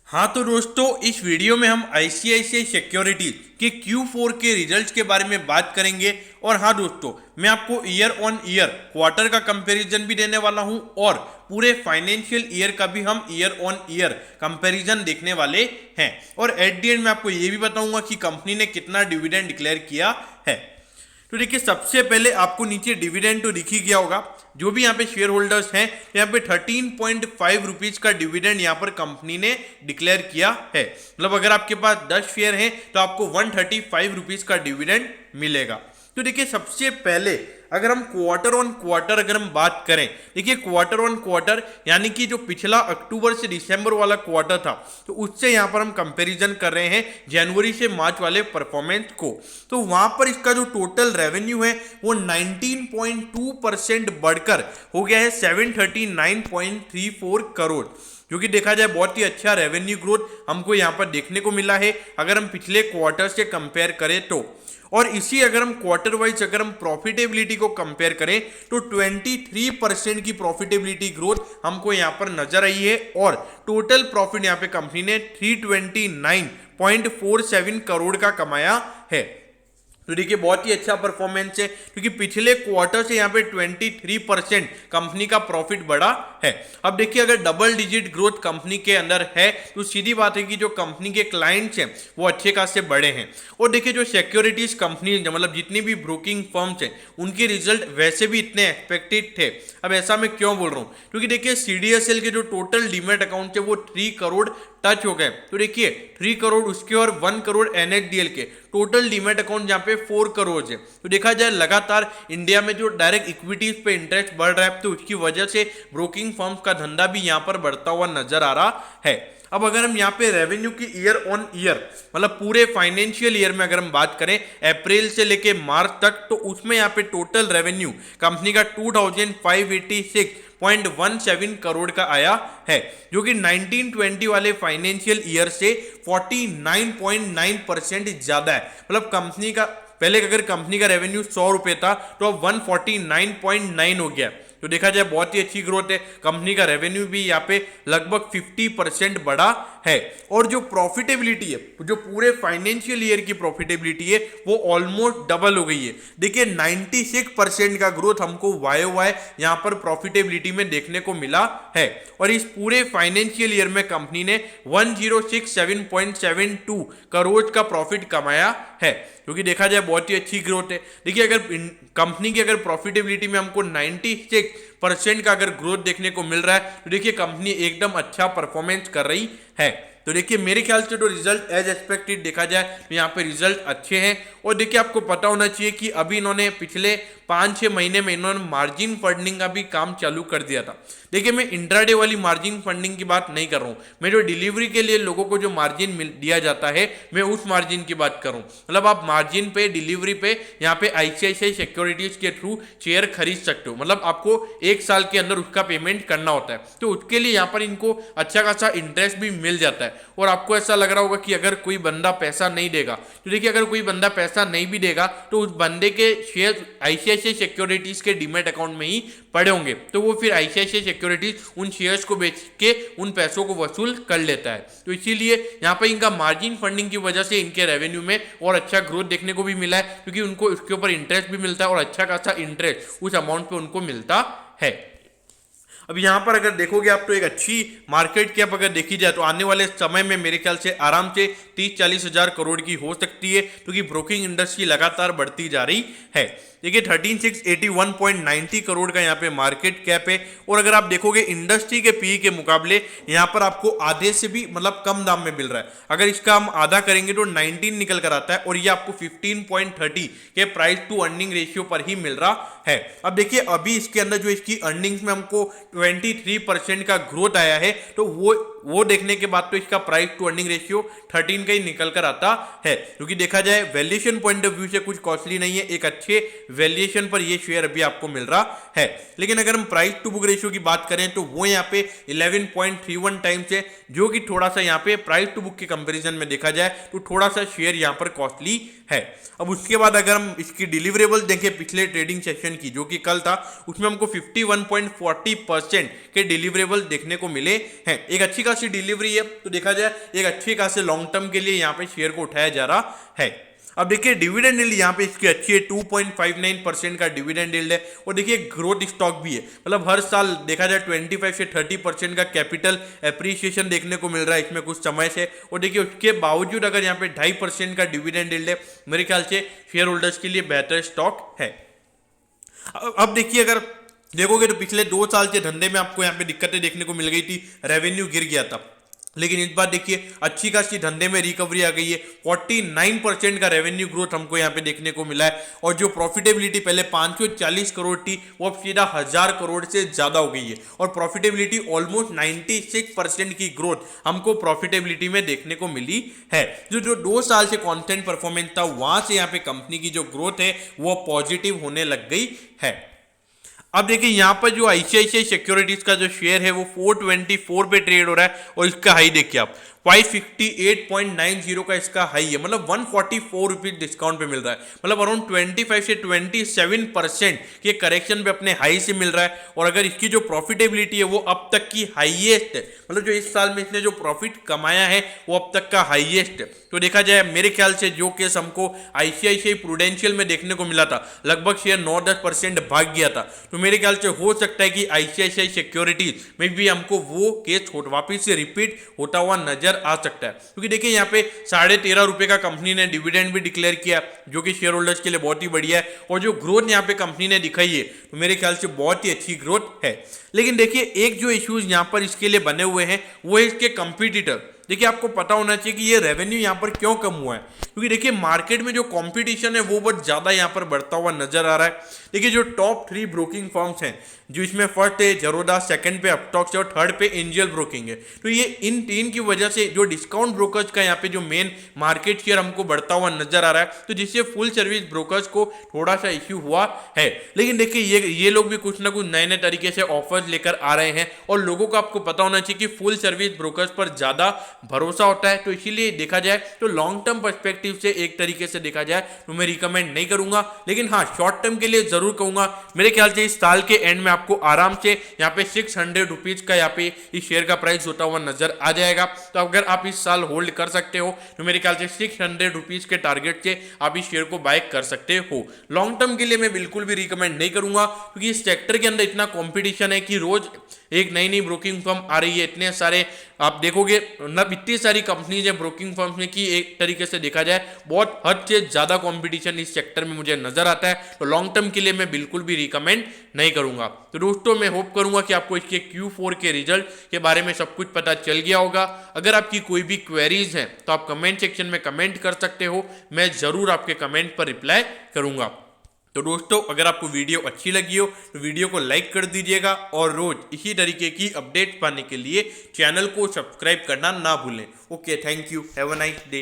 हाँ तो दोस्तों, इस वीडियो में हम आईसीआईसीआई सिक्योरिटीज के Q4 के रिजल्ट्स के बारे में बात करेंगे। और हाँ दोस्तों, मैं आपको ईयर ऑन ईयर क्वार्टर का कंपैरिजन भी देने वाला हूँ और पूरे फाइनेंशियल ईयर का भी हम ईयर ऑन ईयर कंपैरिजन देखने वाले हैं। और एट दी एंड मैं आपको ये भी बताऊंगा कि कंपनी ने कितना डिविडेंड डिक्लेयर किया है। तो देखिए, सबसे पहले आपको नीचे डिविडेंड तो दिख ही गया होगा। जो भी यहाँ पे शेयर होल्डर्स हैं, यहाँ पे 13.5 रुपीज का डिविडेंड यहाँ पर कंपनी ने डिक्लेयर किया है। मतलब अगर आपके पास 10 शेयर हैं तो आपको 135 रुपीज का डिविडेंड मिलेगा। तो देखिए, सबसे पहले अगर हम क्वार्टर ऑन क्वार्टर अगर हम बात करें, देखिए क्वार्टर ऑन क्वार्टर यानी कि जो पिछला अक्टूबर से दिसंबर वाला क्वार्टर था, तो उससे यहाँ पर हम कंपैरिजन कर रहे हैं जनवरी से मार्च वाले परफॉर्मेंस को। तो वहां पर इसका जो टोटल रेवेन्यू है वो 19.2% बढ़कर हो गया है 739.34 करोड़, जो कि देखा जाए बहुत ही अच्छा रेवेन्यू ग्रोथ हमको यहाँ पर देखने को मिला है अगर हम पिछले क्वार्टर से कंपेयर करें तो। और इसी अगर हम क्वार्टर वाइज अगर हम प्रॉफिटेबिलिटी को कंपेयर करें तो 23% की प्रॉफिटेबिलिटी ग्रोथ हमको यहाँ पर नजर आई है। और टोटल प्रॉफिट यहाँ पे कंपनी ने 329.47 करोड़ का कमाया है। तो देखिए, बहुत ही अच्छा परफॉर्मेंस है क्योंकि पिछले क्वार्टर से यहाँ पे 23% कंपनी का प्रॉफिट बढ़ा है। अब देखिए, अगर डबल डिजिट ग्रोथ कंपनी के अंदर है तो सीधी बात है कि जो कंपनी के क्लाइंट्स हैं वो अच्छे खासे बड़े हैं। और देखिए, जो सिक्योरिटीज कंपनी मतलब जितनी भी ब्रोकिंग फर्म्स हैं उनके रिजल्ट वैसे भी इतने एक्सपेक्टेड थे। अब ऐसा मैं क्यों बोल रहा हूँ, क्योंकि देखिए सीडीएसएल के जो टोटल डीमैट अकाउंट है वो 3 करोड़ टच हो गए। तो देखिए 3 करोड़ उसके और 1 करोड़ एनएचडीएल के टोटल डीमैट अकाउंट यहाँ पे 4 करोड़ है। तो देखा जाए लगातार इंडिया में जो डायरेक्ट इक्विटीज पे इंटरेस्ट बढ़ रहा है तो उसकी वजह से ब्रोकिंग फर्म्स का धंधा भी यहाँ पर बढ़ता हुआ नजर आ रहा है। अब अगर हम यहाँ पे रेवेन्यू की ईयर ऑन ईयर मतलब पूरे फाइनेंशियल ईयर में अगर हम बात करें अप्रैल से लेके मार्च तक, तो उसमें यहाँ पे टोटल रेवेन्यू कंपनी का 2586.17 करोड़ का आया है, जो कि 1920 वाले फाइनेंशियल ईयर से 49.9% ज्यादा है। मतलब कंपनी का पहले अगर कंपनी का रेवेन्यू 100 रुपए था तो अब 149.9 हो गया। तो देखा जाए बहुत ही अच्छी ग्रोथ है। कंपनी का रेवेन्यू भी यहाँ पे लगभग 50% बढ़ा है। और जो प्रॉफिटेबिलिटी है, जो पूरे फाइनेंशियल ईयर की प्रॉफिटेबिलिटी है वो ऑलमोस्ट डबल हो गई है। देखिए 96% का ग्रोथ हमको YoY यहाँ पर प्रॉफिटेबिलिटी में देखने को मिला है। और इस पूरे फाइनेंशियल ईयर में कंपनी ने 1067.72 करोड़ का प्रॉफिट कमाया है, क्योंकि देखा जाए बहुत ही अच्छी ग्रोथ है। देखिए, अगर कंपनी की अगर प्रॉफिटेबिलिटी में हमको 96% का अगर ग्रोथ देखने को मिल रहा है तो देखिए कंपनी एकदम अच्छा परफॉर्मेंस कर रही है। तो देखिए मेरे ख्याल से तो रिजल्ट एज एक्सपेक्टेड देखा जाए तो यहाँ पे रिजल्ट अच्छे हैं। और देखिए, आपको पता होना चाहिए कि अभी इन्होंने पिछले 5-6 महीने में इन्होंने मार्जिन फंडिंग का भी काम चालू कर दिया था। देखिए, मैं इंट्राडे वाली मार्जिन फंडिंग की बात नहीं कर रहा हूँ, मैं जो डिलीवरी के लिए लोगों को जो मार्जिन दिया जाता है मैं उस मार्जिन की बात कर रहा हूँ। मतलब आप मार्जिन पे डिलीवरी पे यहाँ पे आईसीआईसीआई सिक्योरिटीज के थ्रू शेयर खरीद सकते हो। मतलब आपको 1 साल के अंदर उसका पेमेंट करना होता है, तो उसके लिए यहाँ पर इनको अच्छा खासा इंटरेस्ट भी मिल जाता है। और आपको ऐसा लग रहा होगा कि अगर कोई बंदा पैसा नहीं देगा, तो देखिए अगर कोई बंदा पैसा नहीं भी देगा तो उस बंदे के शेयर आईसीआईसीआई सिक्योरिटीज के डीमैट अकाउंट में ही पड़े होंगे, तो वो फिर आईसीआईसीआई सिक्योरिटीज उन शेयर्स को बेच के उन पैसों को वसूल कर लेता है। तो इसीलिए यहाँ पर इनका मार्जिन फंडिंग की वजह से इनके रेवेन्यू में और अच्छा ग्रोथ देखने को भी मिला है, क्योंकि उनको उसके ऊपर इंटरेस्ट भी मिलता है और अच्छा खासा इंटरेस्ट उस अमाउंट पे उनको मिलता है। अब यहाँ पर अगर देखोगे आप तो एक अच्छी मार्केट कैप अगर देखी जाए तो आने वाले समय में मेरे ख्याल से आराम से 30-40 हजार करोड़ की हो सकती है, क्योंकि ब्रोकिंग इंडस्ट्री लगातार बढ़ती जा रही है। देखिए 13,681.90 करोड़ का यहाँ पे मार्केट कैप है। और अगर आप देखोगे इंडस्ट्री के पी के मुकाबले यहाँ पर आपको आधे से भी मतलब कम दाम में मिल रहा है। अगर इसका हम आधा करेंगे तो 19 निकल कर आता है और ये आपको 15.30 के प्राइस टू अर्निंग रेशियो पर ही मिल रहा है। अब देखिए अभी इसके अंदर जो इसकी अर्निंग्स में हमको 23% का ग्रोथ आया है, तो वो देखने के बाद तो इसका प्राइस टू अर्निंग रेशियो 13 का ही निकल कर आता है, क्योंकि देखा जाए वैल्यूएशन पॉइंट ऑफ व्यू से कुछ कॉस्टली नहीं है, एक अच्छे वैल्यूएशन पर ये शेयर अभी आपको मिल रहा है। लेकिन अगर हम प्राइस टू बुक रेशियो की बात करें तो वो यहाँ पे 11.31 टाइम्स है, जो कि थोड़ा सा यहाँ पे प्राइस टू बुक के कंपैरिजन में देखा जाए तो थोड़ा सा शेयर यहाँ पर कॉस्टली है। अब उसके बाद अगर हम इसकी डिलीवरेबल देखें पिछले ट्रेडिंग सेशन की, जो कि कल था, उसमें हमको 51.40% 50% के डिलीवरेबल देखने को मिले हैं। एक अच्छी खासी डिलीवरी है, तो देखा जाए एक अच्छे खासे लॉन्ग टर्म के लिए यहाँ पे शेयर को उठाया जा रहा है। अब देखिए डिविडेंड यील्ड यहाँ पे इसकी अच्छी है, 2.59% का डिविडेंड यील्ड है। और देखिए ग्रोथ स्टॉक भी है, मतलब हर साल देखा जाए 25 से 30% का कैपिटल एप्रिसिएशन देखने को मिल रहा है इसमें कुछ समय से। और देखिए उसके बावजूद अगर यहाँ पे 2.5% का डिविडेंड यील्ड है, मेरे ख्याल से शेयर होल्डर्स के लिए बेहतर स्टॉक है। अब देखिए अगर देखोगे तो पिछले 2 साल से धंधे में आपको यहाँ पे दिक्कतें देखने को मिल गई थी, रेवेन्यू गिर गया था, लेकिन इस बार देखिए अच्छी खासी धंधे में रिकवरी आ गई है। 49% का रेवेन्यू ग्रोथ हमको यहाँ पे देखने को मिला है। और जो प्रॉफिटेबिलिटी पहले 540 करोड़ थी वो अब सीधा 1000 करोड़ से ज्यादा हो गई है। और प्रॉफिटेबिलिटी ऑलमोस्ट 96% की ग्रोथ हमको प्रॉफिटेबिलिटी में देखने को मिली है। जो 2 साल से कॉन्स्टेंट परफॉर्मेंस था वहां से यहाँ पे कंपनी की जो ग्रोथ है वो पॉजिटिव होने लग गई है। अब देखिए यहाँ पर जो आईसीआईसीआई सिक्योरिटीज का जो शेयर है वो 424 पे ट्रेड हो रहा है। और इसका हाई देखिए आप 558.90 का इसका हाई है, मतलब 144 रुपीज डिस्काउंट पे मिल रहा है, मतलब अराउंड 25 से 27% के करेक्शन पे अपने हाई से मिल रहा है। और अगर इसकी जो प्रॉफिटेबिलिटी है वो अब तक की हाईएस्ट है, मतलब जो इस साल में इसने जो प्रॉफिट कमाया है वो अब तक का हाईएस्ट है। तो देखा जाए मेरे ख्याल से जो केस हमको आईसीआईसीआई प्रूडेंशियल में देखने को मिला था, लगभग शेयर 9-10% भाग गया था, तो मेरे ख्याल से हो सकता है कि आईसीआईसीआई सिक्योरिटीज में भी हमको वो केस वापिस से रिपीट होता हुआ नजर आ सकता है। क्योंकि देखिए यहाँ पे 13.5 रुपए का कंपनी ने डिविडेंड भी डिक्लेयर किया, जो कि शेयर होल्डर्स के लिए बहुत ही बढ़िया है। और जो ग्रोथ यहाँ पे कंपनी ने दिखाई है तो मेरे ख्याल से बहुत ही अच्छी ग्रोथ है। लेकिन देखिए एक जो इश्यूज यहाँ पर इसके लिए बने हुए हैं वो है इसके कंपटीटर। देखिए आपको पता होना चाहिए कि ये रेवेन्यू यहाँ पर क्यों कम हुआ है, क्योंकि देखिए मार्केट में जो कंपटीशन है वो बहुत ज्यादा यहाँ पर बढ़ता हुआ नजर आ रहा है। देखिए जो टॉप 3 ब्रोकिंग फर्म्स हैं, जो इसमें फर्स्ट है जरोदा, सेकंड पे अपटॉक्स और थर्ड पे एंजल ब्रोकिंग है, तो ये इन 3 की वजह से जो डिस्काउंट ब्रोकर्स का यहाँ पे जो मेन मार्केट शेयर हमको बढ़ता हुआ नजर आ रहा है, तो जिससे फुल सर्विस ब्रोकर्स को थोड़ा सा इश्यू हुआ है। लेकिन देखिए ये लोग भी कुछ ना कुछ नए नए तरीके से ऑफर्स लेकर आ रहे हैं। और लोगों को आपको पता होना चाहिए कि फुल सर्विस ब्रोकर्स पर ज्यादा भरोसा होता है, तो इसीलिए देखा जाए तो लॉन्ग टर्म पर्सपेक्टिव से एक तरीके से देखा जाए तो मैं रिकमेंड नहीं करूंगा। लेकिन हाँ शॉर्ट टर्म के लिए जरूर कहूंगा। मेरे ख्याल से इस साल के एंड में आपको आराम से यहाँ पे 600 रुपीज का यहाँ पे इस शेयर का प्राइस होता हुआ नजर आ जाएगा। तो अगर आप इस साल होल्ड कर सकते हो तो मेरे ख्याल से 600 रुपीज के टारगेट से आप इस शेयर को बाय कर सकते हो। लॉन्ग टर्म के लिए मैं बिल्कुल भी रिकमेंड नहीं करूंगा, क्योंकि इस सेक्टर के अंदर इतना कॉम्पिटिशन है कि रोज एक नई नई ब्रोकिंग फर्म आ रही है। इतने सारे आप देखोगे मतलब इतनी सारी कंपनीज है ब्रोकिंग फर्म्स में कि एक तरीके से देखा जाए बहुत हद से ज्यादा कंपटीशन इस सेक्टर में मुझे नजर आता है। तो लॉन्ग टर्म के लिए मैं बिल्कुल भी रिकमेंड नहीं करूंगा। तो दोस्तों मैं होप करूंगा कि आपको इसके Q4 के रिजल्ट के बारे में सब कुछ पता चल गया होगा। अगर आपकी कोई भी क्वेरीज हैं तो आप कमेंट सेक्शन में कमेंट कर सकते हो, मैं जरूर आपके कमेंट पर रिप्लाई करूंगा। तो दोस्तों अगर आपको वीडियो अच्छी लगी हो तो वीडियो को लाइक कर दीजिएगा और रोज इसी तरीके की अपडेट पाने के लिए चैनल को सब्सक्राइब करना ना भूलें। Okay, thank you, have a nice day.